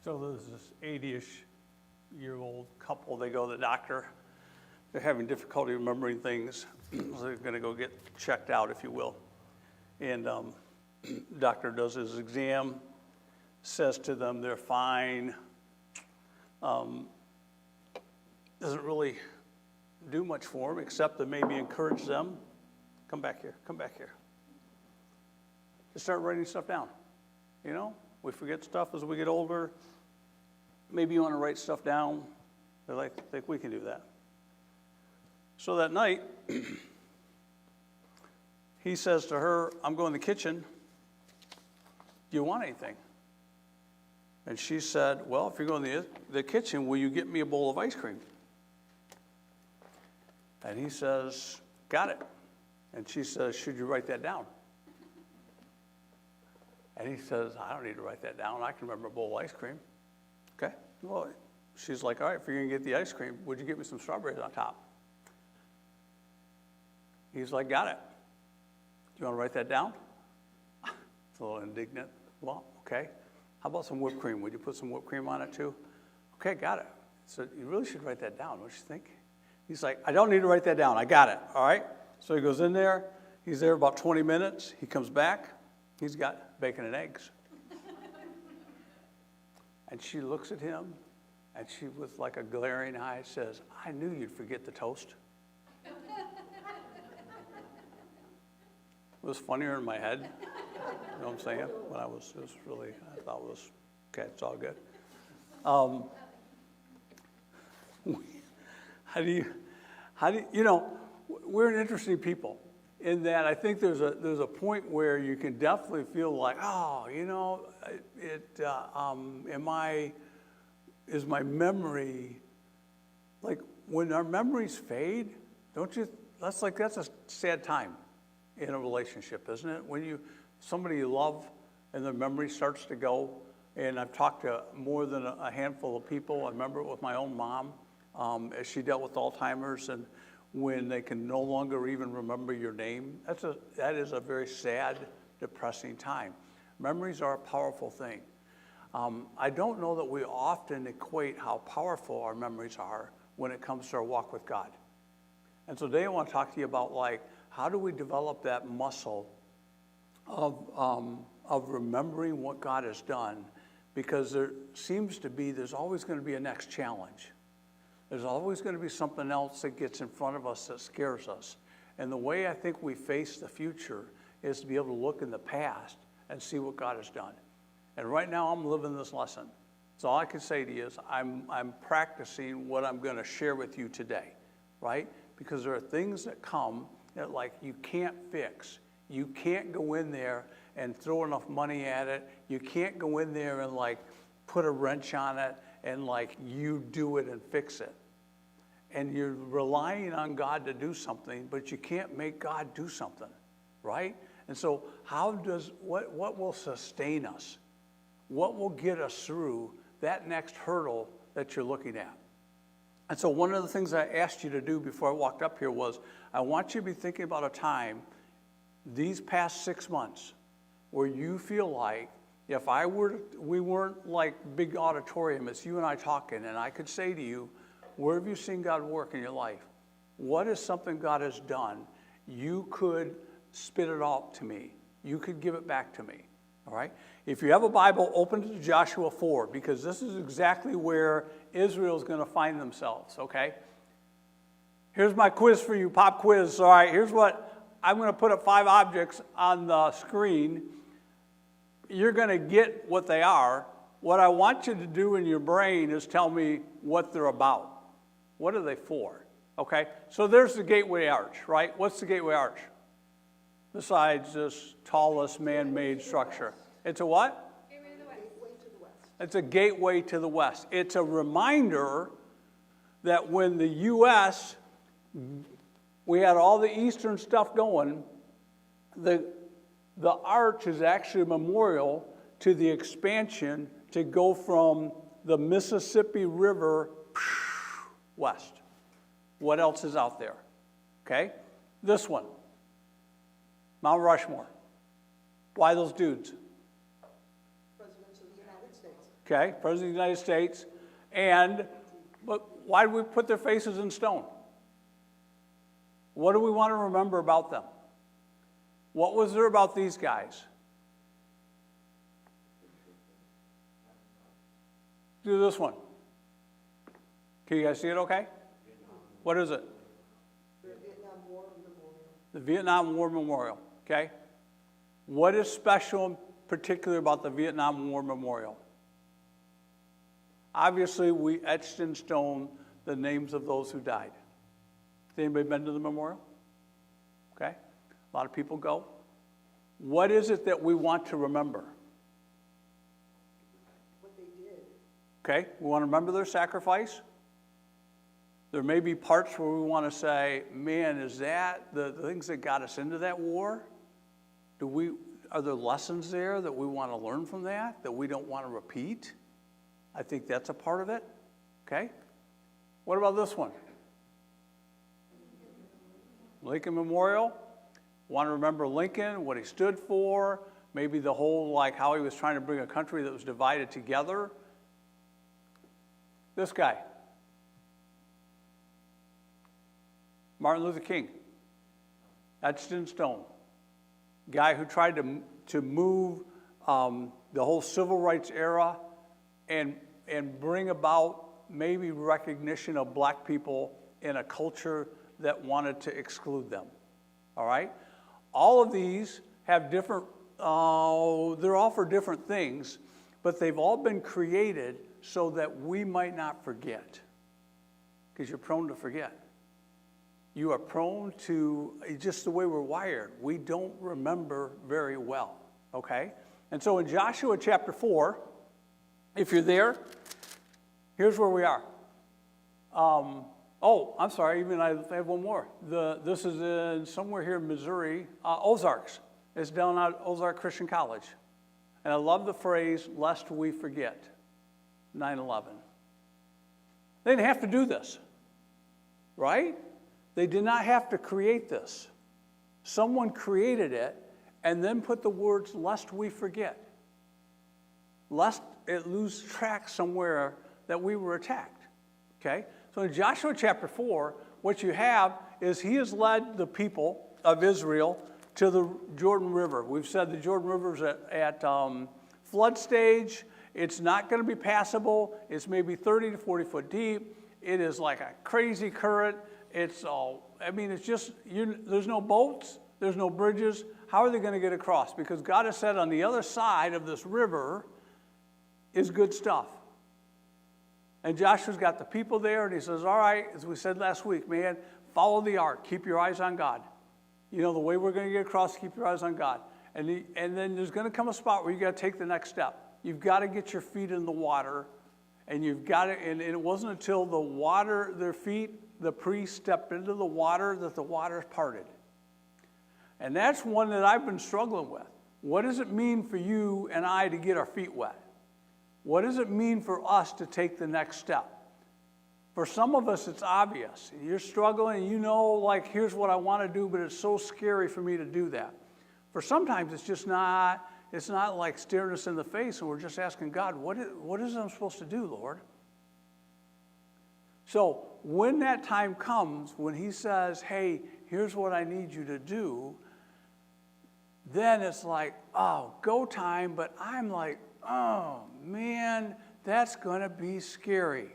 So there's this 80-ish-year-old couple. They go to the doctor. They're having difficulty remembering things. So they're going to go get checked out, if you will. And doctor does his exam, says to them they're fine. Doesn't really do much for them except to maybe encourage them. Come back here, come back here. Just start writing stuff down. You know, we forget stuff as we get older. Maybe you want to write stuff down. They think we can do that. So that night, he says to her, I'm going to the kitchen. Do you want anything? And she said, well, if you're going to the kitchen, will you get me a bowl of ice cream? And he says, got it. And she says, should you write that down? And he says, I don't need to write that down. I can remember a bowl of ice cream. Okay. Well, she's like, all right, if you're going to get the ice cream, would you get me some strawberries on top? He's like, got it. Do you want to write that down? It's a little indignant. Well, okay. How about some whipped cream? Would you put some whipped cream on it too? Okay, got it. So you really should write that down, don't you think? He's like, I don't need to write that down. I got it. All right. So he goes in there. He's there about 20 minutes. He comes back. He's got bacon and eggs. And she looks at him, and she, with like a glaring eye, says, I knew you'd forget the toast. It was funnier in my head. You know what I'm saying? When it was really, I thought it was, okay, it's all good. How do you know, we're an interesting people in that I think there's a point where you can definitely feel like, oh, you know, is my memory, like when our memories fade, don't you, that's a sad time in a relationship, isn't it? When somebody you love and their memory starts to go, and I've talked to more than a handful of people. I remember it with my own mom, as she dealt with Alzheimer's, and when they can no longer even remember your name, that is a very sad, depressing time. Memories are a powerful thing. I don't know that we often equate how powerful our memories are when it comes to our walk with God. And so today I want to talk to you about, like, how do we develop that muscle of remembering what God has done? Because there's always going to be a next challenge. There's always going to be something else that gets in front of us that scares us. And the way I think we face the future is to be able to look in the past and see what God has done. And right now I'm living this lesson. So all I can say to you is I'm practicing what I'm going to share with you today, right? Because there are things that come that, like, you can't fix. You can't go in there and throw enough money at it. You can't go in there and, like, put a wrench on it and, like, you do it and fix it. And you're relying on God to do something, but you can't make God do something, right? And so what will sustain us? What will get us through that next hurdle that you're looking at? And so one of the things I asked you to do before I walked up here was, I want you to be thinking about a time these past 6 months where you feel like, if we weren't like big auditorium, it's you and I talking, and I could say to you, where have you seen God work in your life? What is something God has done? You could spit it out to me. You could give it back to me, all right? If you have a Bible, open to Joshua 4, because this is exactly where Israel is going to find themselves, okay? Here's my quiz for you, pop quiz, all right? Here's what, I'm going to put up 5 objects on the screen. You're going to get what they are. What I want you to do in your brain is tell me what they're about. What are they for? Okay? So there's the Gateway Arch, right? What's the Gateway Arch? Besides this tallest man-made structure. It's a what? Gateway to the west. It's a gateway to the west. It's a reminder that when the U.S., we had all the Eastern stuff going, the arch is actually a memorial to the expansion to go from the Mississippi River west. What else is out there? Okay? This one. Mount Rushmore. Why those dudes? Presidents of the United States. Okay, President of the United States. But why did we put their faces in stone? What do we want to remember about them? What was there about these guys? Do this one. Can you guys see it okay? What is it? The Vietnam War Memorial. The Vietnam War Memorial, okay? What is special in particular about the Vietnam War Memorial? Obviously, we etched in stone the names of those who died. Has anybody been to the memorial? Okay, a lot of people go. What is it that we want to remember? What they did. Okay, we want to remember their sacrifice. There may be parts where we want to say, man, is that the things that got us into that war? Are there lessons there that we want to learn from that we don't want to repeat? I think that's a part of it. Okay? What about this one? Lincoln Memorial. Want to remember Lincoln, what he stood for, maybe the whole, like how he was trying to bring a country that was divided together. This guy. Martin Luther King. Etched in stone. Guy who tried to move the whole civil rights era and bring about maybe recognition of black people in a culture that wanted to exclude them. All right? All of these have different, they're all for different things, but they've all been created so that we might not forget. Because you're prone to forget. You are prone to, just the way we're wired, we don't remember very well. Okay? And so in Joshua chapter 4, if you're there, here's where we are. I'm sorry, even I have one more. This is in somewhere here in Missouri, Ozarks. It's down at Ozark Christian College. And I love the phrase, lest we forget, 9/11. They didn't have to do this, right? They did not have to create this. Someone created it and then put the words, lest we forget. Lest it lose track somewhere that we were attacked, okay? So in Joshua chapter 4, what you have is he has led the people of Israel to the Jordan River. We've said the Jordan River's at flood stage. It's not going to be passable. It's maybe 30 to 40 foot deep. It is like a crazy current. It's just, there's no boats. There's no bridges. How are they going to get across? Because God has said on the other side of this river is good stuff. And Joshua's got the people there, and he says, all right, as we said last week, man, follow the ark. Keep your eyes on God. You know, the way we're going to get across, keep your eyes on God. And then there's going to come a spot where you got to take the next step. You've got to get your feet in the water, and you've got to, and it wasn't until the priest stepped into the water that the water parted. And that's one that I've been struggling with. What does it mean for you and I to get our feet wet? What does it mean for us to take the next step? For some of us, it's obvious. You're struggling, you know, like, here's what I want to do, but it's so scary for me to do that. For sometimes it's just not, it's not like staring us in the face and we're just asking God, what is I'm supposed to do, Lord? So when that time comes, when he says, hey, here's what I need you to do, then it's like, oh, go time, but I'm like, oh, man, that's going to be scary.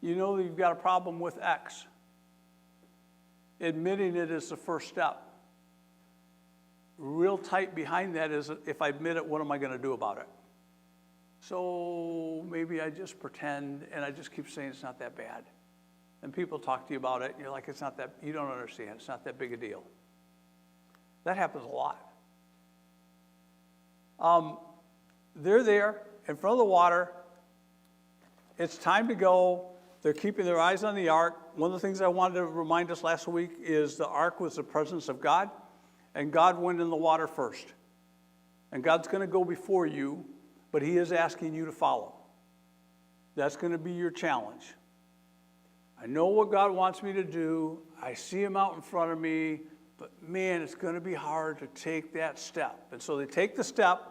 You know that you've got a problem with X. Admitting it is the first step. Real tight behind that is, if I admit it, what am I going to do about it? So maybe I just pretend and I just keep saying it's not that bad. And people talk to you about it and you're like, it's not that, you don't understand, it's not that big a deal. That happens a lot. They're there in front of the water. It's time to go. They're keeping their eyes on the ark. One of the things I wanted to remind us last week is the ark was the presence of God, and God went in the water first. And God's going to go before you, but he is asking you to follow. That's going to be your challenge. I know what God wants me to do. I see him out in front of me, but man, it's going to be hard to take that step. And so they take the step,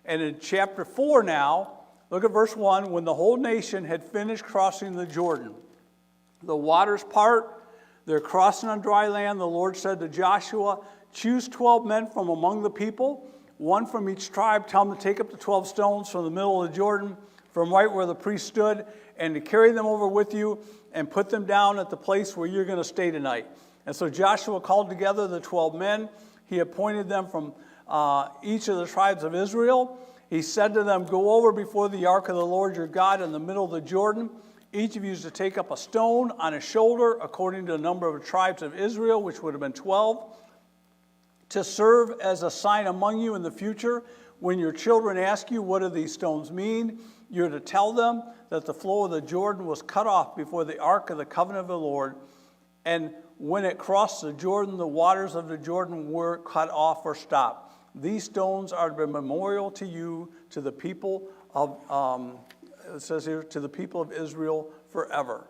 And in chapter 4 now, look at verse 1. When the whole nation had finished crossing the Jordan, the waters part, they're crossing on dry land. The Lord said to Joshua, choose 12 men from among the people, one from each tribe. Tell them to take up the 12 stones from the middle of the Jordan, from right where the priest stood, and to carry them over with you and put them down at the place where you're going to stay tonight. And so Joshua called together the 12 men. He appointed them from each of the tribes of Israel. He said to them, go over before the ark of the Lord your God in the middle of the Jordan. Each of you is to take up a stone on his shoulder, according to the number of the tribes of Israel, which would have been 12, to serve as a sign among you in the future. When your children ask you, what do these stones mean? You're to tell them that the flow of the Jordan was cut off before the ark of the covenant of the Lord. And when it crossed the Jordan, the waters of the Jordan were cut off or stopped. These stones are to be a memorial to you, to the people of, it says here, to the people of Israel forever.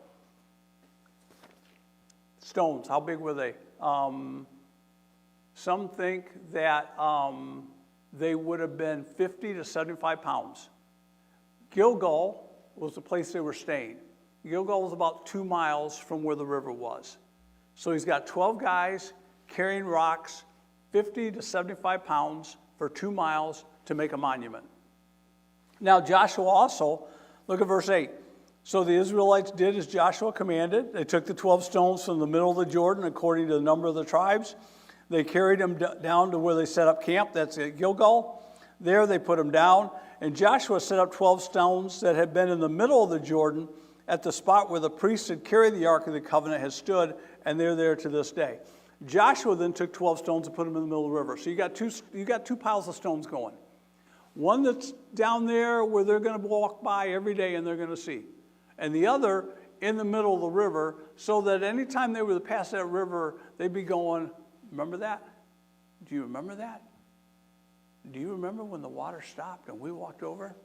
Stones, how big were they? Some think that they would have been 50 to 75 pounds. Gilgal was the place they were staying. Gilgal was about 2 miles from where the river was. So he's got 12 guys carrying rocks, 50 to 75 pounds for 2 miles to make a monument. Now Joshua also, look at verse 8. So the Israelites did as Joshua commanded. They took the 12 stones from the middle of the Jordan according to the number of the tribes. They carried them down to where they set up camp. That's at Gilgal. There they put them down. And Joshua set up 12 stones that had been in the middle of the Jordan at the spot where the priests had carried the Ark of the Covenant had stood, and they're there to this day. Joshua then took 12 stones and put them in the middle of the river. So you got two piles of stones going. One that's down there where they're going to walk by every day and they're going to see. And the other in the middle of the river, so that anytime they were to pass that river, they'd be going, remember that? Do you remember that? Do you remember when the water stopped and we walked over?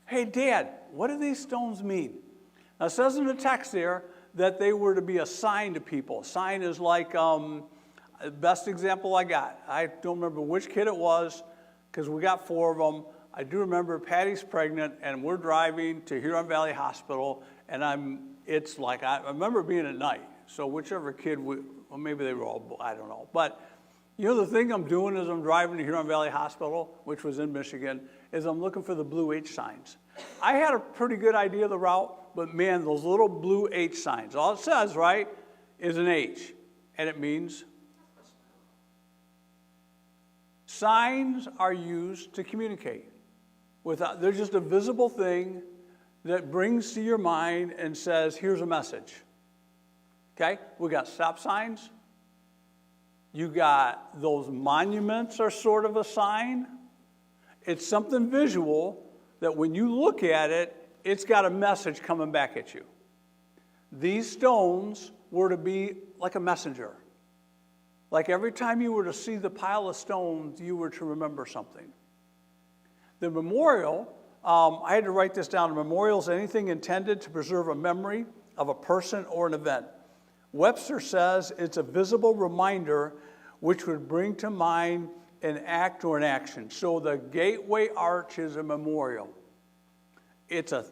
Hey, Dad, what do these stones mean? Now, it says in the text there that they were to be a sign to people. A sign is like, the best example I got. I don't remember which kid it was, because we got 4 of them. I do remember Patty's pregnant, and we're driving to Huron Valley Hospital, and I remember being at night. So whichever kid, well, maybe they were all, I don't know. But, you know, the thing I'm doing as I'm driving to Huron Valley Hospital, which was in Michigan, is I'm looking for the blue H signs. I had a pretty good idea of the route, but man, those little blue H signs, all it says, right, is an H, and it means signs are used to communicate. They're just a visible thing that brings to your mind and says, here's a message. Okay? We got stop signs. You got those monuments are sort of a sign. It's something visual that when you look at it, it's got a message coming back at you. These stones were to be like a messenger. Like every time you were to see the pile of stones, you were to remember something. The memorial, I had to write this down. A memorial is anything intended to preserve a memory of a person or an event. Webster says it's a visible reminder which would bring to mind an act or an action. So the gateway arch is a memorial. It's a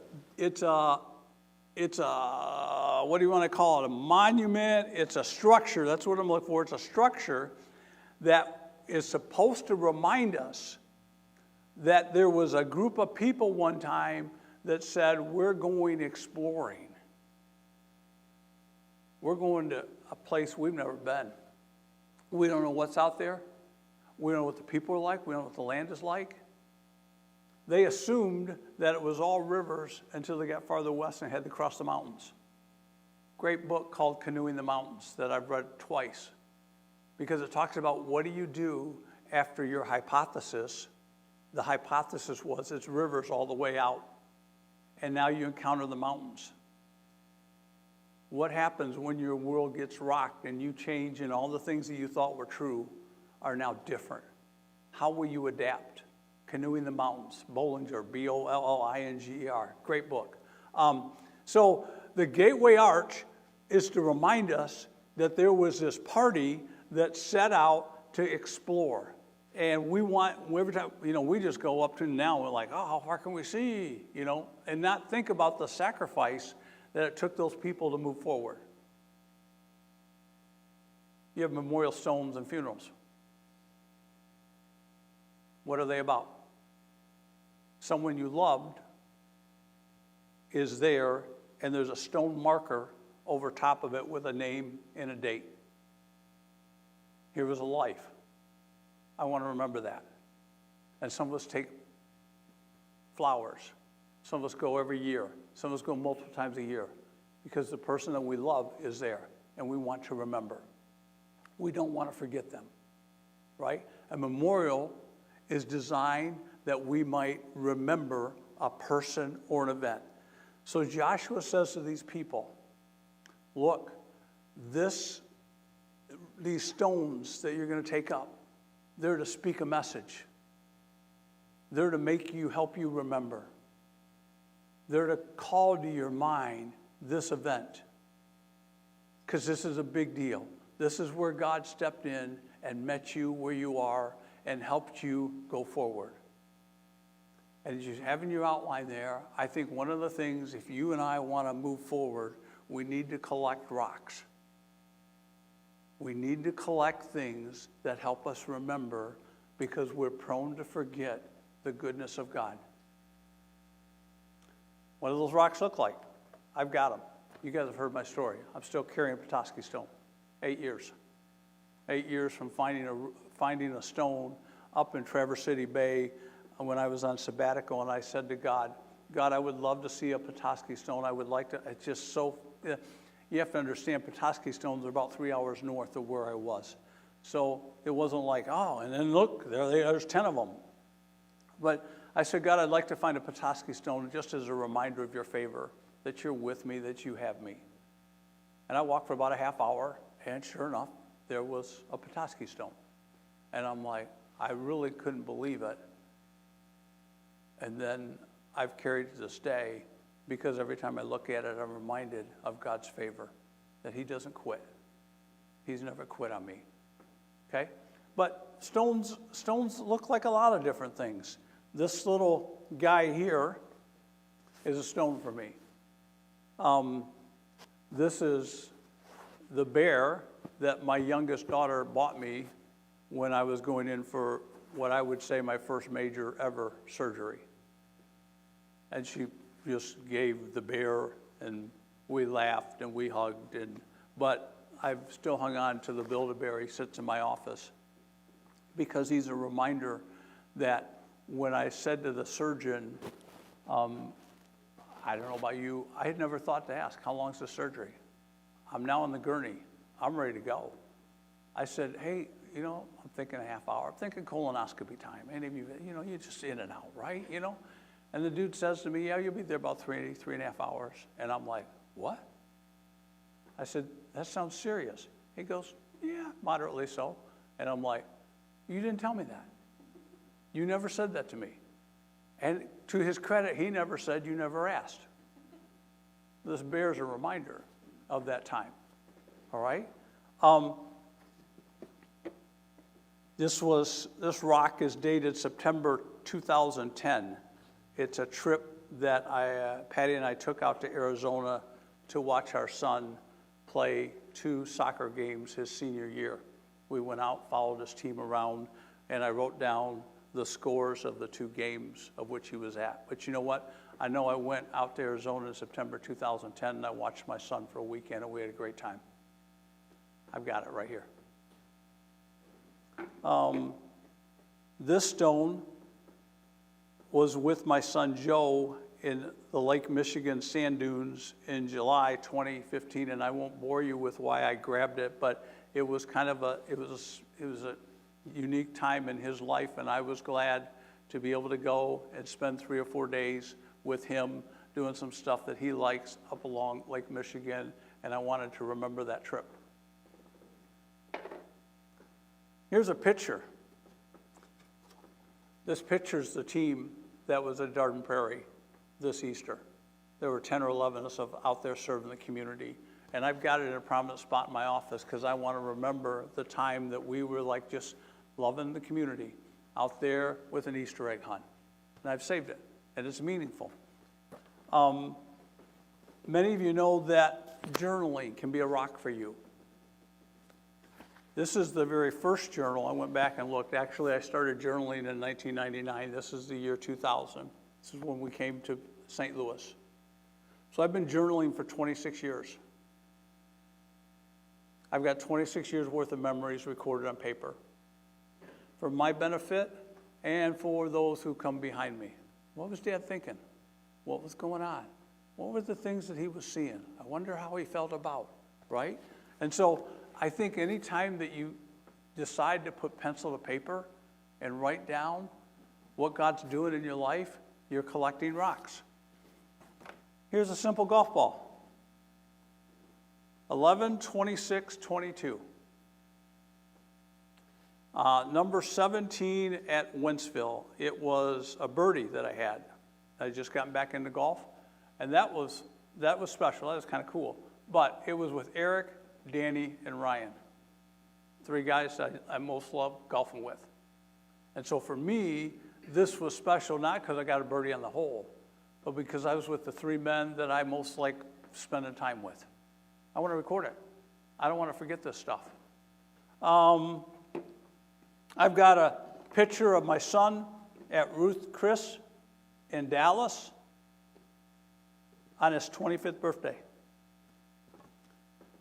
what do you want to call it? A monument. It's a structure. That's what I'm looking for. It's a structure that is supposed to remind us that there was a group of people one time that said, we're going exploring. We're going to a place we've never been. We don't know what's out there. We don't know what the people are like. We don't know what the land is like. They assumed that it was all rivers until they got farther west and had to cross the mountains. Great book called Canoeing the Mountains that I've read twice, because it talks about what do you do after your hypothesis. The hypothesis was it's rivers all the way out, and now you encounter the mountains. What happens when your world gets rocked and you change and all the things that you thought were true are now different? How will you adapt? Canoeing the Mountains, Bollinger, Bollinger. Great book. So the Gateway Arch is to remind us that there was this party that set out to explore. And we want, every time, we just go up to now, we're like, oh, how far can we see, and not think about the sacrifice that it took those people to move forward. You have memorial stones and funerals. What are they about? Someone you loved is there, and there's a stone marker over top of it with a name and a date. Here was a life. I want to remember that. And some of us take flowers. Some of us go every year. Some of us go multiple times a year because the person that we love is there and we want to remember. We don't want to forget them, right? A memorial is designed that we might remember a person or an event. So Joshua says to these people, look, these stones that you're going to take up, they're to speak a message. They're to help you remember. They're to call to your mind this event. Because this is a big deal. This is where God stepped in and met you where you are and helped you go forward. And as you have in your outline there, I think one of the things, if you and I want to move forward, we need to collect rocks. We need to collect things that help us remember because we're prone to forget the goodness of God. What do those rocks look like? I've got them. You guys have heard my story. I'm still carrying a Petoskey stone. 8 years. 8 years from finding a stone up in Traverse City Bay when I was on sabbatical, and I said to God, I would love to see a Petoskey stone. I would like to. It's just so. You have to understand, Petoskey stones are about 3 hours north of where I was. So it wasn't like, oh, and then look, there's 10 of them. But I said, God, I'd like to find a Petoskey stone just as a reminder of your favor, that you're with me, that you have me. And I walked for about a half hour, and sure enough, there was a Petoskey stone. And I'm like, I really couldn't believe it. And then I've carried it to this day, because every time I look at it, I'm reminded of God's favor, that he doesn't quit. He's never quit on me, okay? But stones look like a lot of different things. This little guy here is a stone for me. This is the bear that my youngest daughter bought me when I was going in for what I would say my first major ever surgery. And she just gave the bear, and we laughed and we hugged, but I've still hung on to the Build-A-Bear. He sits in my office because he's a reminder that when I said to the surgeon, I don't know about you, I had never thought to ask, how long's the surgery? I'm now on the gurney. I'm ready to go. I said, hey, I'm thinking a half hour. I'm thinking colonoscopy time. Any of you, you're just in and out, right? And the dude says to me, yeah, you'll be there about 3.5 hours. And I'm like, what? I said, that sounds serious. He goes, yeah, moderately so. And I'm like, you didn't tell me that. You never said that to me. And to his credit, he never said you never asked. This bears a reminder of that time. All right? This rock is dated September 2010. It's a trip that Patty and I took out to Arizona to watch our son play 2 soccer games his senior year. We went out, followed his team around, and I wrote down the scores of the 2 games of which he was at. But you know what? I know I went out to Arizona in September 2010, and I watched my son for a weekend, and we had a great time. I've got it right here. This stone was with my son Joe in the Lake Michigan sand dunes in July 2015, and I won't bore you with why I grabbed it, but it was kind of a unique time in his life, and I was glad to be able to go and spend 3 or 4 days with him doing some stuff that he likes up along Lake Michigan, and I wanted to remember that trip. Here's a picture. This picture's the team that was at Darden Prairie this Easter. There were 10 or 11 of us out there serving the community. And I've got it in a prominent spot in my office because I want to remember the time that we were like just loving the community, out there with an Easter egg hunt. And I've saved it, and it's meaningful. Many of you know that journaling can be a rock for you. This is the very first journal. I went back and looked. Actually, I started journaling in 1999. This is the year 2000. This is when we came to St. Louis. So I've been journaling for 26 years. I've got 26 years worth of memories recorded on paper for my benefit and for those who come behind me. What was Dad thinking? What was going on? What were the things that he was seeing? I wonder how he felt about, right? And so I think any time that you decide to put pencil to paper and write down what God's doing in your life, you're collecting rocks. Here's a simple golf ball. 11, 26, 22. Number 17 at Wentzville. It was a birdie that I had. I had just gotten back into golf, and that was special. That was kind of cool. But it was with Eric, Danny, and Ryan. 3 guys I most love golfing with. And so for me, this was special, not because I got a birdie on the hole, but because I was with the 3 men that I most like spending time with. I want to record it. I don't want to forget this stuff. I've got a picture of my son at Ruth Chris in Dallas on his 25th birthday.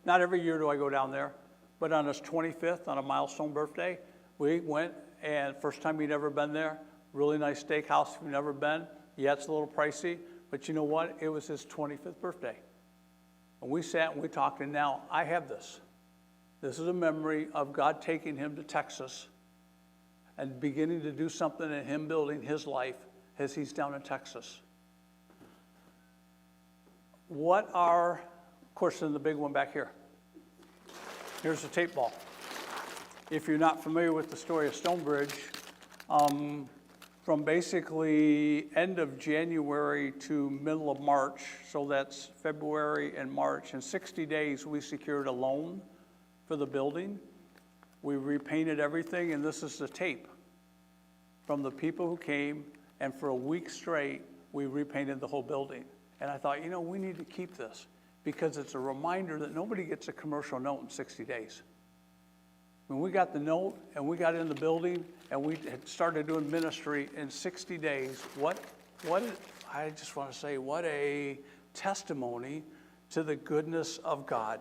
Not every year do I go down there, but on his 25th, on a milestone birthday, we went, and first time he'd ever been there, really nice steakhouse if you've never been. Yeah, it's a little pricey, but you know what? It was his 25th birthday. And we sat and we talked, and now I have this. This is a memory of God taking him to Texas and beginning to do something in him building his life as he's down in Texas. What are, of course, then the big one back here. Here's the tape ball. If you're not familiar with the story of Stonebridge, from basically end of January to middle of March, so that's February and March, in 60 days we secured a loan for the building. We repainted everything, and this is the tape from the people who came, and for a week straight, we repainted the whole building. And I thought, we need to keep this because it's a reminder that nobody gets a commercial note in 60 days. When we got the note and we got in the building and we had started doing ministry in 60 days, I just want to say, what a testimony to the goodness of God.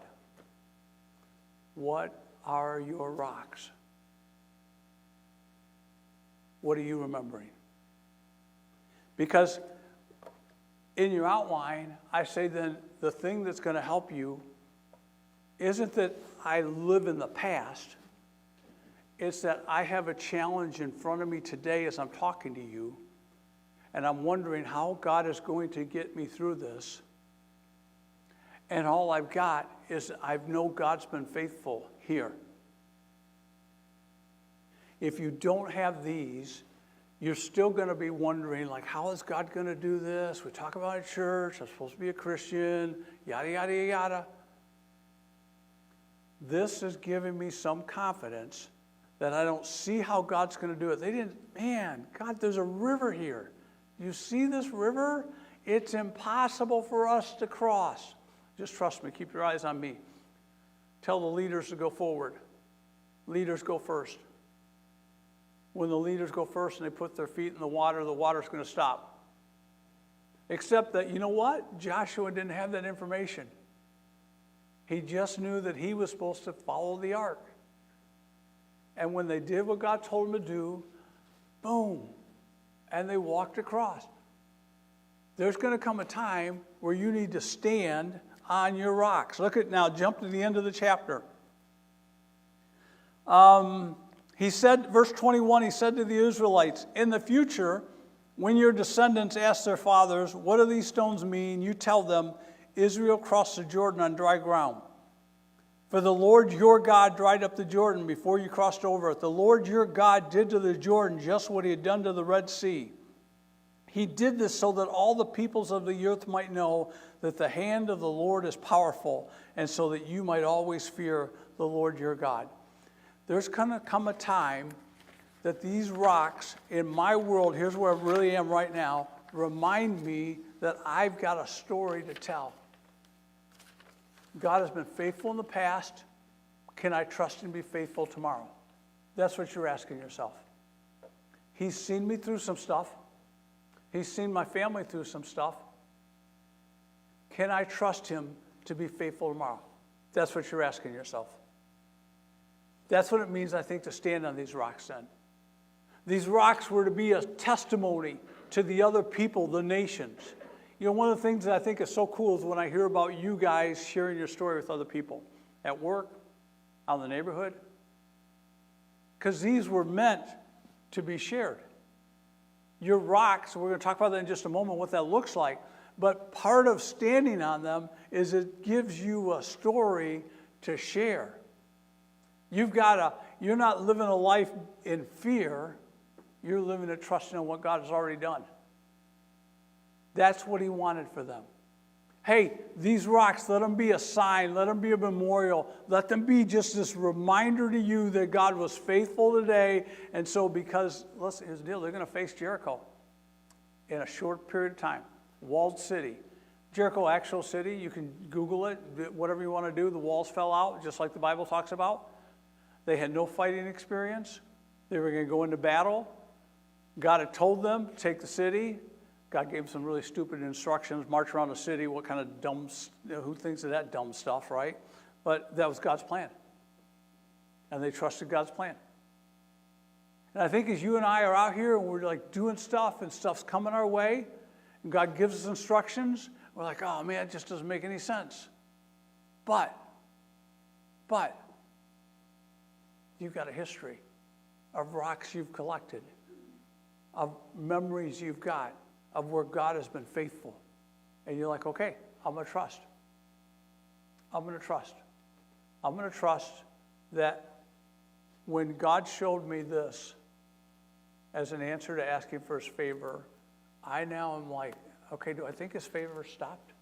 What are your rocks? What are you remembering? Because in your outline, I say then the thing that's going to help you isn't that I live in the past. It's that I have a challenge in front of me today as I'm talking to you, and I'm wondering how God is going to get me through this. And all I've got is I know God's been faithful here. If you don't have these, you're still going to be wondering, like, how is God going to do this? We talk about a church, I'm supposed to be a Christian, yada, yada, yada. This is giving me some confidence that I don't see how God's going to do it. God, there's a river here. You see this river? It's impossible for us to cross. Just trust me. Keep your eyes on me. Tell the leaders to go forward. Leaders go first. When the leaders go first and they put their feet in the water's going to stop. Except that, you know what? Joshua didn't have that information. He just knew that he was supposed to follow the ark. And when they did what God told them to do, boom, and they walked across. There's going to come a time where you need to stand on your rocks. Look at now, jump to the end of the chapter. He said, verse 21, he said to the Israelites, in the future, when your descendants ask their fathers, what do these stones mean? You tell them, Israel crossed the Jordan on dry ground. For the Lord your God dried up the Jordan before you crossed over it. The Lord your God did to the Jordan just what he had done to the Red Sea. He did this so that all the peoples of the earth might know that the hand of the Lord is powerful, and so that you might always fear the Lord your God. There's going to come a time that these rocks in my world, here's where I really am right now, remind me that I've got a story to tell. God has been faithful in the past. Can I trust and be faithful tomorrow? That's what you're asking yourself. He's seen me through some stuff. He's seen my family through some stuff. Can I trust him to be faithful tomorrow? That's what you're asking yourself. That's what it means, I think, to stand on these rocks then. These rocks were to be a testimony to the other people, the nations. You know, one of the things that I think is so cool is when I hear about you guys sharing your story with other people at work, out in the neighborhood, because these were meant to be shared. Your rocks, we're going to talk about that in just a moment, what that looks like. But part of standing on them is it gives you a story to share. You're not living a life in fear. You're living it trusting in what God has already done. That's what he wanted for them. Hey, these rocks, let them be a sign. Let them be a memorial. Let them be just this reminder to you that God was faithful today. And so because, listen, here's the deal, they're going to face Jericho in a short period of time. Walled city. Jericho, actual city, you can Google it, whatever you want to do. The walls fell out, just like the Bible talks about. They had no fighting experience. They were going to go into battle. God had told them to take the city. God gave them some really stupid instructions, march around the city, what kind of dumb, who thinks of that dumb stuff, right? But that was God's plan. And they trusted God's plan. And I think as you and I are out here and we're like doing stuff and stuff's coming our way, and God gives us instructions, we're like, oh man, it just doesn't make any sense. But, you've got a history of rocks you've collected, of memories you've got, of where God has been faithful. And you're like, okay, I'm going to trust. I'm going to trust. I'm going to trust that when God showed me this as an answer to asking for his favor, I now am like, okay, do I think his favor stopped?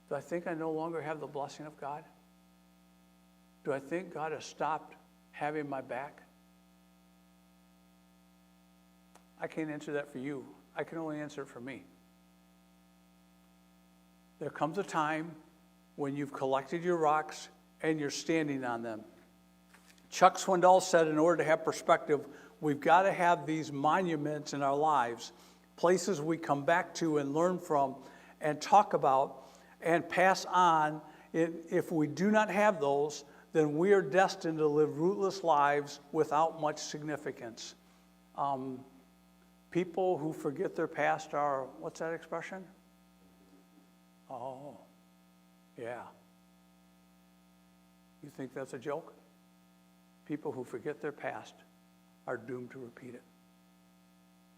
Do I think I no longer have the blessing of God? Do I think God has stopped having my back? I can't answer that for you. I can only answer it for me. There comes a time when you've collected your rocks and you're standing on them. Chuck Swindoll said in order to have perspective, we've got to have these monuments in our lives, places we come back to and learn from and talk about and pass on. If we do not have those, then we are destined to live rootless lives without much significance. People who forget their past are, what's that expression? Oh, yeah. You think that's a joke? People who forget their past are doomed to repeat it.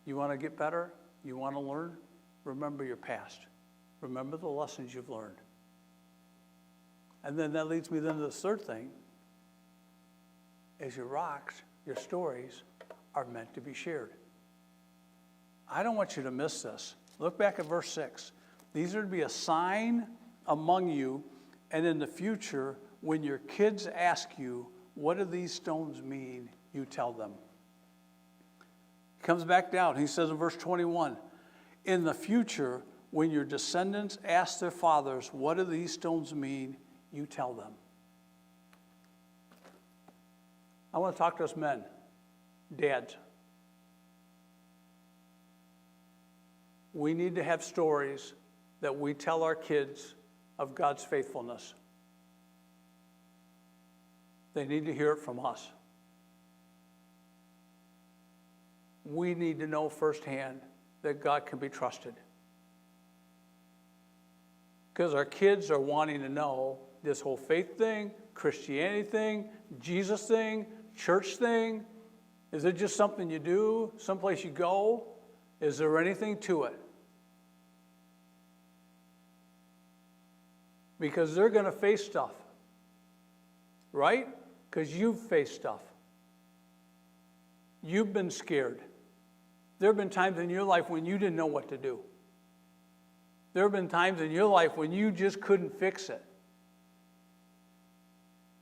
You want to get better? You want to learn? Remember your past. Remember the lessons you've learned. And then that leads me then to the third thing, is your rocks, your stories, are meant to be shared. I don't want you to miss this. Look back at verse 6. These are to be a sign among you, and in the future, when your kids ask you, what do these stones mean, you tell them. He comes back down. He says in verse 21, in the future, when your descendants ask their fathers, what do these stones mean, you tell them. I want to talk to us men, dads. We need to have stories that we tell our kids of God's faithfulness. They need to hear it from us. We need to know firsthand that God can be trusted. Because our kids are wanting to know this whole faith thing, Christianity thing, Jesus thing, church thing. Is it just something you do, someplace you go? Is there anything to it? Because they're going to face stuff. Right? Because you've faced stuff. You've been scared. There have been times in your life when you didn't know what to do. There have been times in your life when you just couldn't fix it.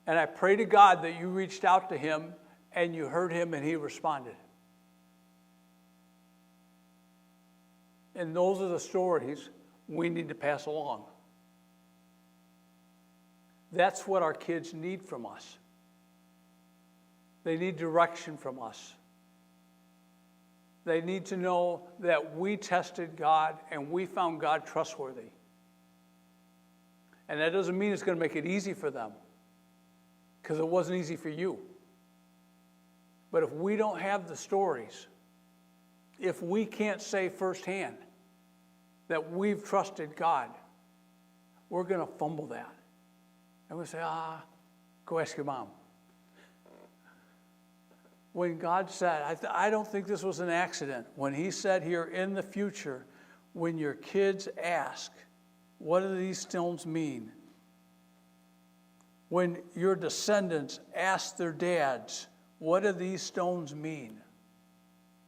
And I pray to God that you reached out to him and you heard him and he responded. And those are the stories we need to pass along. That's what our kids need from us. They need direction from us. They need to know that we tested God and we found God trustworthy. And that doesn't mean it's going to make it easy for them, because it wasn't easy for you. But if we don't have the stories, if we can't say firsthand that we've trusted God, we're going to fumble that. And we say, go ask your mom. When God said, I don't think this was an accident, when he said here, in the future, when your kids ask, what do these stones mean? When your descendants ask their dads, what do these stones mean?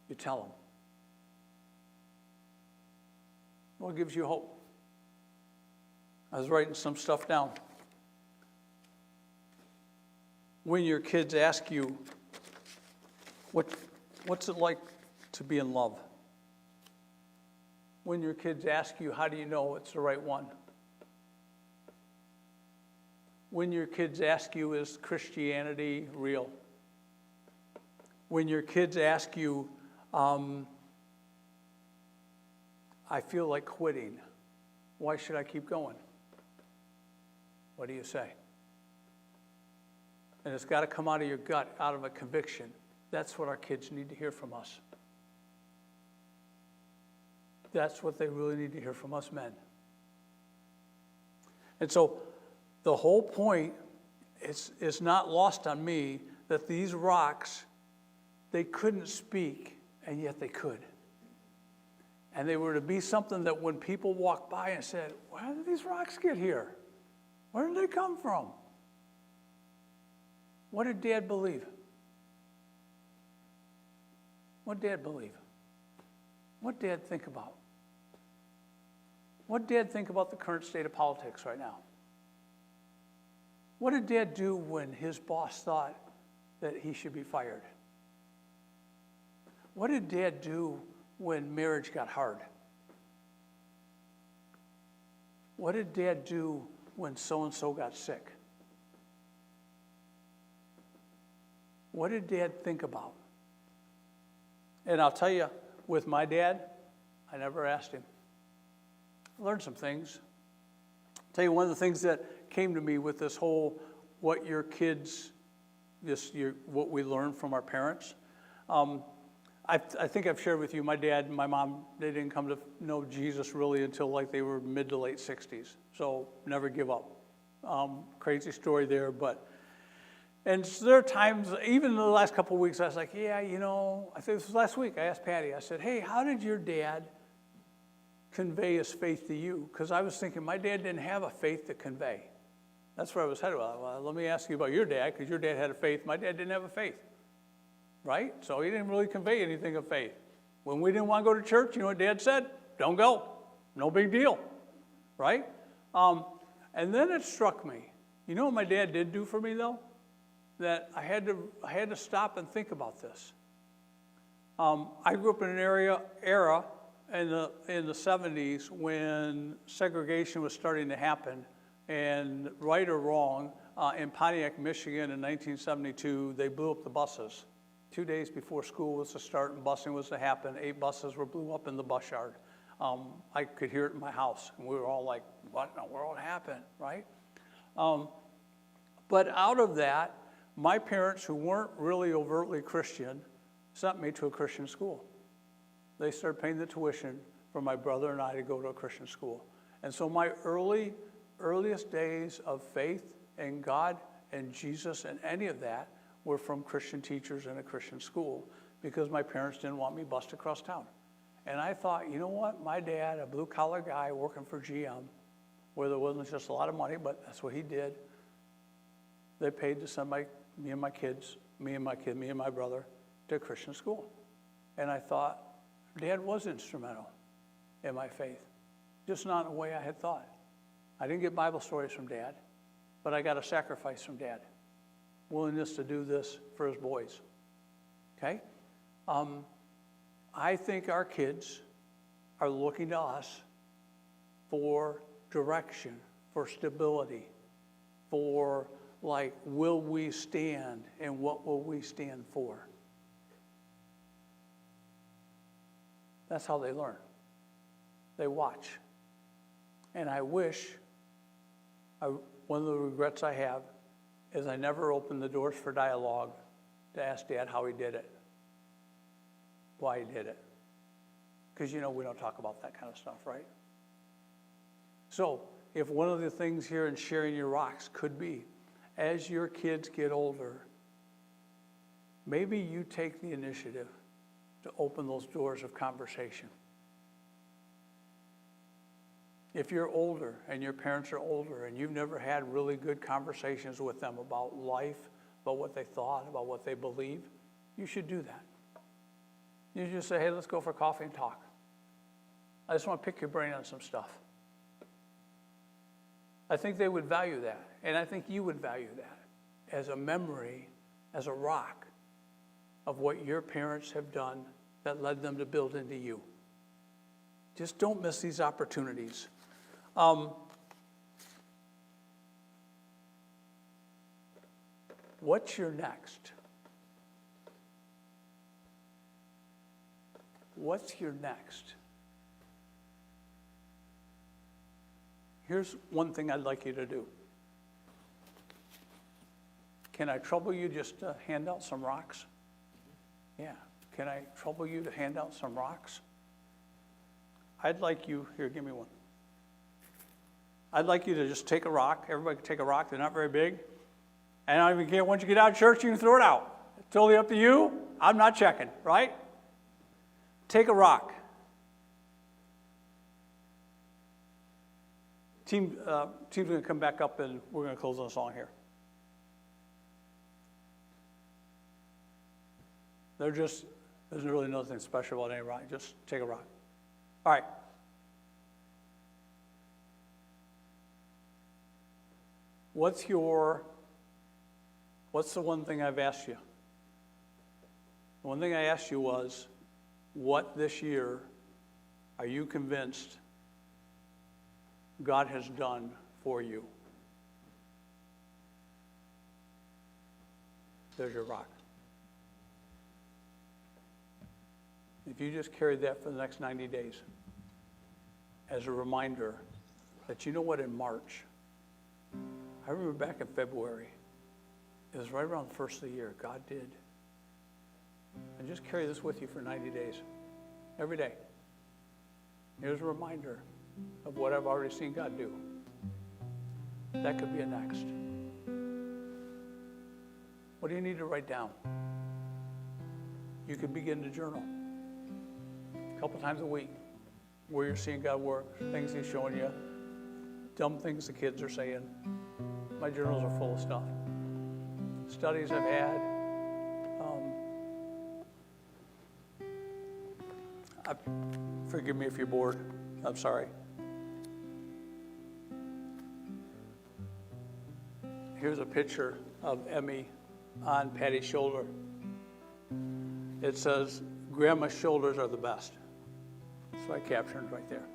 You tell them. What gives you hope? I was writing some stuff down. When your kids ask you, what's it like to be in love? When your kids ask you, how do you know it's the right one? When your kids ask you, is Christianity real? When your kids ask you, I feel like quitting, why should I keep going? What do you say? And it's got to come out of your gut, out of a conviction. That's what our kids need to hear from us. That's what they really need to hear from us men. And so the whole point is not lost on me that these rocks, they couldn't speak, and yet they could. And they were to be something that when people walked by and said, where did these rocks get here? Where did they come from? What did Dad believe? What did Dad believe? What did Dad think about? What did Dad think about the current state of politics right now? What did Dad do when his boss thought that he should be fired? What did Dad do when marriage got hard? What did Dad do when so-and-so got sick? What did Dad think about? And I'll tell you, with my dad, I never asked him. I learned some things. I'll tell you one of the things that came to me with this whole what your kids, what we learn from our parents. I think I've shared with you, my dad and my mom, they didn't come to know Jesus really until like they were mid to late 60s. So never give up. Crazy story there, but. And so there are times, even in the last couple of weeks, I was like, I think this was last week, I asked Patty, I said, hey, how did your dad convey his faith to you? Because I was thinking my dad didn't have a faith to convey. That's where I was headed. Well, let me ask you about your dad, because your dad had a faith. My dad didn't have a faith, right? So he didn't really convey anything of faith. When we didn't want to go to church, you know what Dad said? Don't go. No big deal, right? And then it struck me. You know what my dad did do for me, though? That I had to stop and think about this. I grew up in an era in the 70s when segregation was starting to happen, and right or wrong, in Pontiac, Michigan in 1972, they blew up the buses. 2 days before school was to start and busing was to happen, 8 buses were blew up in the bus yard. I could hear it in my house, and we were all like, what in the world happened, right? But out of that, my parents, who weren't really overtly Christian, sent me to a Christian school. They started paying the tuition for my brother and I to go to a Christian school. And so my earliest days of faith in God and Jesus and any of that were from Christian teachers in a Christian school, because my parents didn't want me bused across town. And I thought, you know what? My dad, a blue-collar guy working for GM, where there wasn't just a lot of money, but that's what he did. They paid to send me and my brother to a Christian school. And I thought, Dad was instrumental in my faith, just not in the way I had thought. I didn't get Bible stories from Dad, but I got a sacrifice from Dad. willingness to do this for his boys. Okay? I think our kids are looking to us for direction, for stability, for like, will we stand and what will we stand for? That's how they learn. They watch. And I wish, one of the regrets I have is I never opened the doors for dialogue to ask Dad how he did it, why he did it. Because, we don't talk about that kind of stuff, right? So, if one of the things here in sharing your rocks could be, as your kids get older, maybe you take the initiative to open those doors of conversation. If you're older and your parents are older and you've never had really good conversations with them about life, about what they thought, about what they believe, you should do that. You just say, hey, let's go for coffee and talk. I just want to pick your brain on some stuff. I think they would value that, and I think you would value that as a memory, as a rock of what your parents have done that led them to build into you. Just don't miss these opportunities. What's your next? What's your next? Here's one thing I'd like you to do. Can I trouble you just to hand out some rocks? Yeah. Can I trouble you to hand out some rocks? I'd like you, here, give me one. I'd like you to just take a rock. Everybody can take a rock. They're not very big. And I don't even care, once you get out of church, you can throw it out. It's totally up to you. I'm not checking, right? Take a rock. Team's going to come back up and we're going to close on a song here. There's really nothing special about any rock. Just take a rock. All right. What's the one thing I've asked you? The one thing I asked you was, what this year are you convinced God has done for you? There's your rock. If you just carry that for the next 90 days as a reminder that you know what, in March, I remember back in February, it was right around the first of the year, God did. And just carry this with you for 90 days, every day. Here's a reminder of what I've already seen God do. That could be a next. What do you need to write down? You could begin to journal a couple times a week where you're seeing God work, things He's showing you, dumb things the kids are saying. My journals are full of stuff. Studies I've had. Forgive me if you're bored. I'm sorry. Here's a picture of Emmy on Patty's shoulder. It says, Grandma's shoulders are the best. So I captured it right there.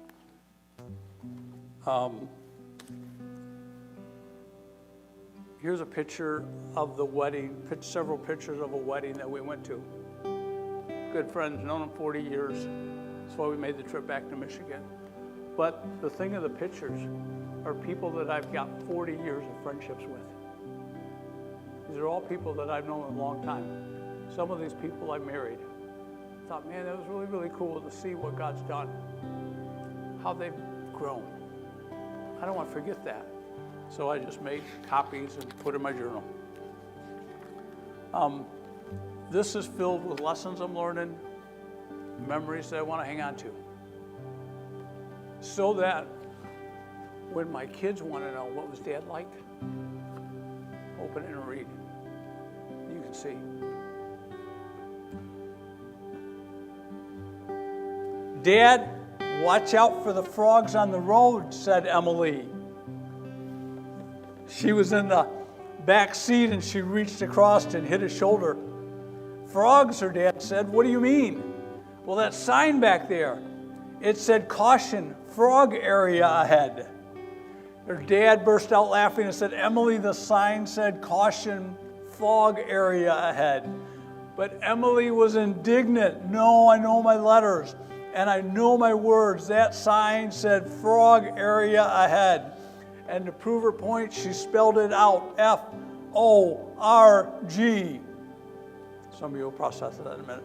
Here's a picture of the wedding, several pictures of a wedding that we went to. Good friends, known them 40 years. That's why we made the trip back to Michigan. But the thing of the pictures are people that I've got 40 years of friendships with. These are all people that I've known a long time. Some of these people I married. I thought, man, that was really, really cool to see what God's done, how they've grown. I don't want to forget that. So I just made copies and put in my journal. This is filled with lessons I'm learning, memories that I want to hang on to. So that when my kids want to know what was Dad like, open it and read. You can see. Dad, watch out for the frogs on the road, said Emily. She was in the back seat and she reached across and hit his shoulder. Frogs, her dad said. What do you mean? Well, that sign back there, it said, caution, frog area ahead. Her dad burst out laughing and said, Emily, the sign said, caution, frog area ahead. But Emily was indignant. No, I know my letters and I know my words. That sign said frog area ahead. And to prove her point, she spelled it out, F-O-R-G. Some of you will process that in a minute.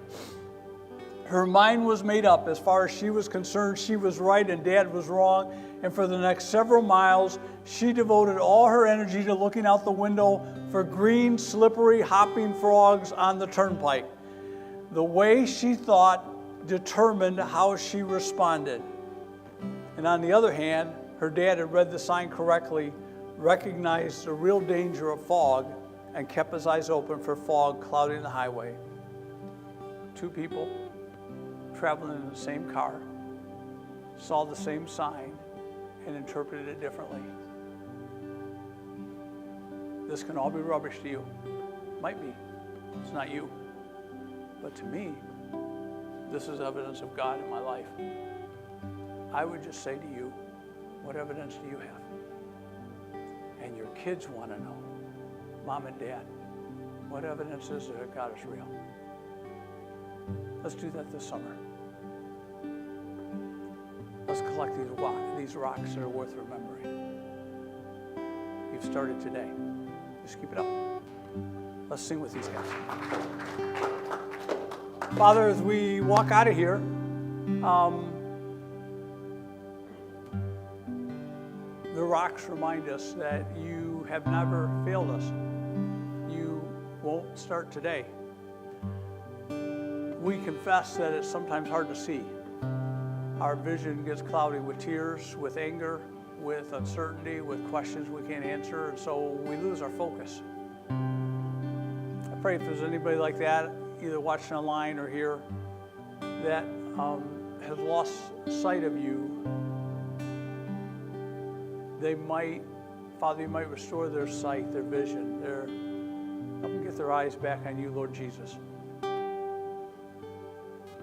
Her mind was made up. As far as she was concerned, she was right and Dad was wrong. And for the next several miles, she devoted all her energy to looking out the window for green, slippery, hopping frogs on the turnpike. The way she thought determined how she responded. And on the other hand, her dad had read the sign correctly, recognized the real danger of fog, and kept his eyes open for fog clouding the highway. Two people traveling in the same car saw the same sign and interpreted it differently. This can all be rubbish to you. Might be. It's not you. But to me, this is evidence of God in my life. I would just say to you, what evidence do you have? And your kids want to know, Mom and Dad, what evidence is there that God is real? Let's do that this summer. Let's collect these rocks that are worth remembering. You've started today. Just keep it up. Let's sing with these guys. Father, as we walk out of here, the rocks remind us that you have never failed us. You won't start today. We confess that it's sometimes hard to see. Our vision gets cloudy with tears, with anger, with uncertainty, with questions we can't answer, and so we lose our focus. I pray if there's anybody like that, either watching online or here, that has lost sight of you, Father, you might restore their sight, their vision, help them get their eyes back on you, Lord Jesus.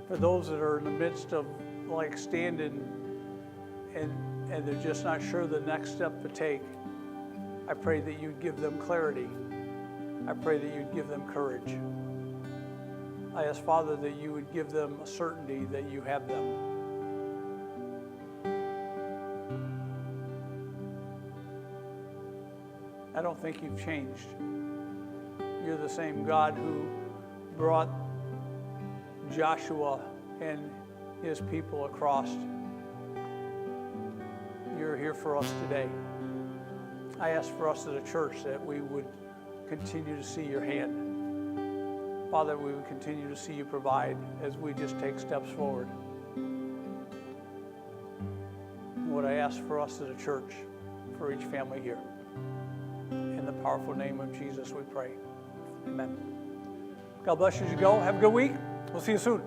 For those that are in the midst of standing and they're just not sure the next step to take, I pray that you'd give them clarity. I pray that you'd give them courage. I ask, Father, that you would give them a certainty that you have them. I don't think you've changed. You're the same God who brought Joshua and his people across. You're here for us today. I ask for us as a church that we would continue to see your hand. Father, we would continue to see you provide as we just take steps forward. What I ask for us as a church, for each family here. In the powerful name of Jesus we pray. Amen. God bless you as you go. Have a good week. We'll see you soon.